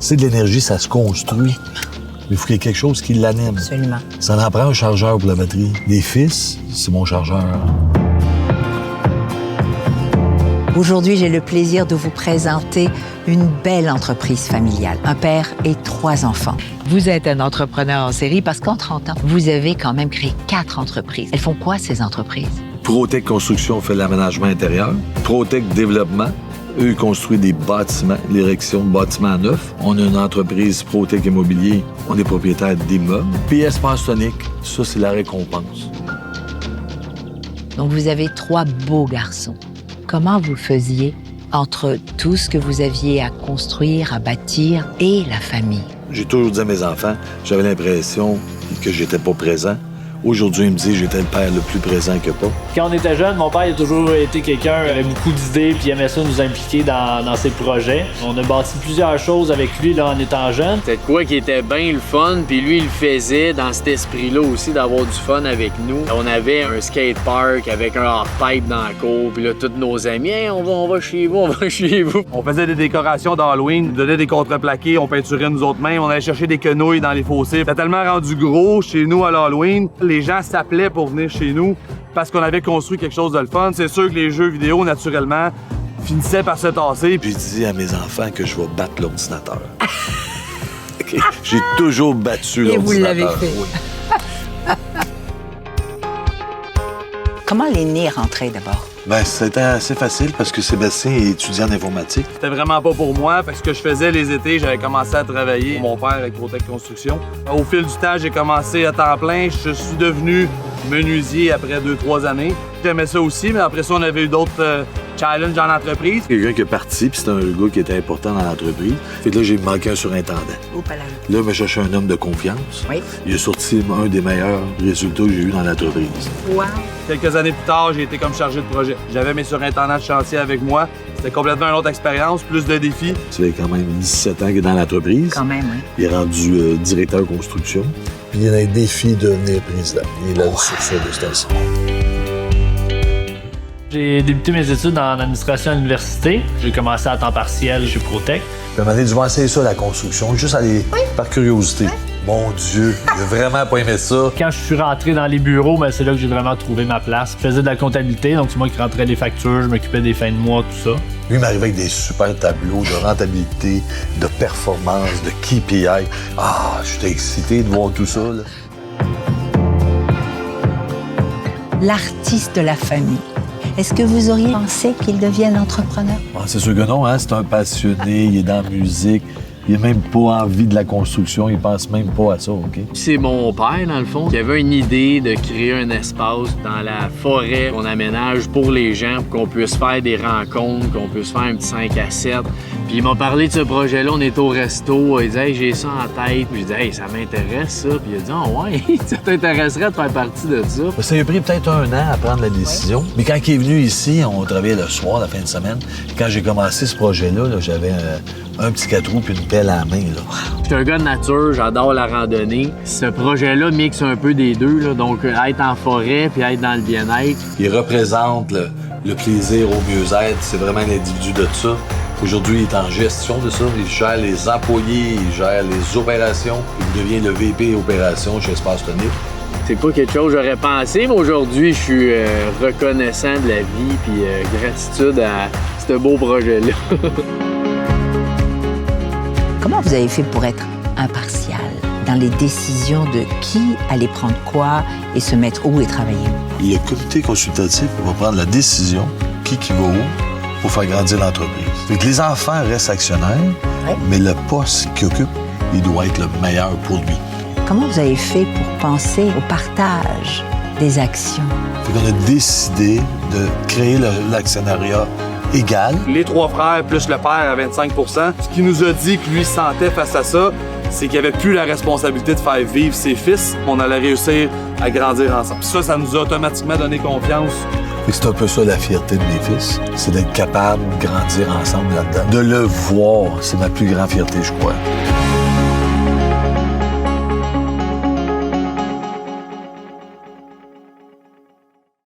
C'est de l'énergie, ça se construit. Mais il faut qu'il y ait quelque chose qui l'anime. Absolument. Ça en prend un chargeur pour la batterie. Les fils, c'est mon chargeur. Aujourd'hui, j'ai le plaisir de vous présenter une belle entreprise familiale. Un père et 3 enfants. Vous êtes un entrepreneur en série parce qu'en 30 ans, vous avez quand même créé 4 entreprises. Elles font quoi, ces entreprises? Protec Construction fait l'aménagement intérieur. Protec Développement, eux, construisent des bâtiments, l'érection de bâtiments neufs. On a une entreprise Protec Immobilier, on est propriétaire d'immeubles. PS Pensonique, ça, c'est la récompense. Donc, vous avez 3 beaux garçons. Comment vous faisiez entre tout ce que vous aviez à construire, à bâtir et la famille? J'ai toujours dit à mes enfants, j'avais l'impression que j'étais pas présent. Aujourd'hui, il me dit que j'étais le père le plus présent que pas. Quand on était jeune, mon père a toujours été quelqu'un avec beaucoup d'idées puis aimait ça nous impliquer dans ses projets. On a bâti plusieurs choses avec lui là, en étant jeune. C'était quoi qui était bien le fun, puis lui, il le faisait dans cet esprit-là aussi d'avoir du fun avec nous. On avait un skatepark avec un half-pipe dans la cour, puis là, tous nos amis, hey, on va chez vous, on va chez vous. On faisait des décorations d'Halloween, on donnait des contreplaqués, on peinturait nous autres mêmes, on allait chercher des quenouilles dans les fossés. C'était tellement rendu gros chez nous à l'Halloween. Les gens s'appelaient pour venir chez nous parce qu'on avait construit quelque chose de le fun. C'est sûr que les jeux vidéo, naturellement, finissaient par se tasser. J'ai dit à mes enfants que je vais battre l'ordinateur. Okay. J'ai toujours battu l'ordinateur. Et vous l'avez fait. Oui. Comment l'aîné est rentré d'abord? Ben, c'était assez facile parce que Sébastien est étudiant en informatique. C'était vraiment pas pour moi parce que je faisais les étés, j'avais commencé à travailler pour mon père avec Protec Construction. Au fil du temps, j'ai commencé à temps plein. Je suis devenu menuisier après 2-3 années. J'aimais ça aussi, mais après ça, on avait eu d'autres challenges en entreprise. Quelqu'un qui est parti, puis c'était un gars qui était important dans l'entreprise. Fait que là, j'ai manqué un surintendant. Là, je cherchais un homme de confiance. Oui. Il a sorti un des meilleurs résultats que j'ai eu dans l'entreprise. Wow. Quelques années plus tard, j'ai été comme chargé de projet. J'avais mes surintendants de chantier avec moi. C'était complètement une autre expérience, plus de défis. Ça fait quand même 17 ans qu'il est dans l'entreprise. Quand même, oui. Il est rendu directeur construction. Puis il a un défi de devenir président. Il est là sur ça de cette façon. J'ai débuté mes études en administration à l'université. J'ai commencé à temps partiel chez Protec. Puis à un moment donné, je vais essayer ça, la construction, juste aller par curiosité. Mon Dieu, il a vraiment pas aimé ça. Quand je suis rentré dans les bureaux, c'est là que j'ai vraiment trouvé ma place. Je faisais de la comptabilité, donc c'est moi qui rentrais les factures, je m'occupais des fins de mois, tout ça. Lui, il m'arrivait avec des super tableaux de rentabilité, de performance, de KPI. Ah, j'étais excité de voir tout ça, là. L'artiste de la famille. Est-ce que vous auriez pensé qu'il devienne entrepreneur? Ah, c'est sûr que non, hein? C'est un passionné, il est dans la musique. Il n'a même pas envie de la construction, il pense même pas à ça, OK? C'est mon père, dans le fond, qui avait une idée de créer un espace dans la forêt qu'on aménage pour les gens, pour qu'on puisse faire des rencontres, qu'on puisse faire un petit 5 à 7. Puis il m'a parlé de ce projet-là, on était au resto, il disait hey, j'ai ça en tête. Puis je disais hey, ça m'intéresse ça. Puis il a dit oh, ouais, ça t'intéresserait de faire partie de ça. Ça a pris peut-être 1 an à prendre la décision. Mais quand il est venu ici, on travaillait le soir, la fin de semaine. Quand j'ai commencé ce projet-là, j'avais un petit 4 roues puis une pelle à la main. Je suis un gars de nature, j'adore la randonnée. Ce projet-là mixe un peu des deux, là, donc être en forêt puis être dans le bien-être. Il représente le plaisir au mieux-être, c'est vraiment un individu de ça. Aujourd'hui, il est en gestion de ça. Il gère les employés, il gère les opérations. Il devient le VP opérations chez Espace Tonique. C'est pas quelque chose que j'aurais pensé, mais aujourd'hui, je suis reconnaissant de la vie puis gratitude à ce beau projet-là. Comment vous avez fait pour être impartial dans les décisions de qui allait prendre quoi et se mettre où et travailler? Le comité consultatif va prendre la décision qui va où pour faire grandir l'entreprise. Fait que les enfants restent actionnaires, mais le poste qu'ils occupent, il doit être le meilleur pour lui. Comment vous avez fait pour penser au partage des actions? Fait qu'on a décidé de créer l'actionnariat égal. Les 3 frères plus le père à 25 %. Ce qu'il nous a dit que lui sentait face à ça, c'est qu'il n'y avait plus la responsabilité de faire vivre ses fils. On allait réussir à grandir ensemble. Puis ça nous a automatiquement donné confiance. C'est un peu ça la fierté de mes fils, c'est d'être capable de grandir ensemble là-dedans. De le voir, c'est ma plus grande fierté, je crois.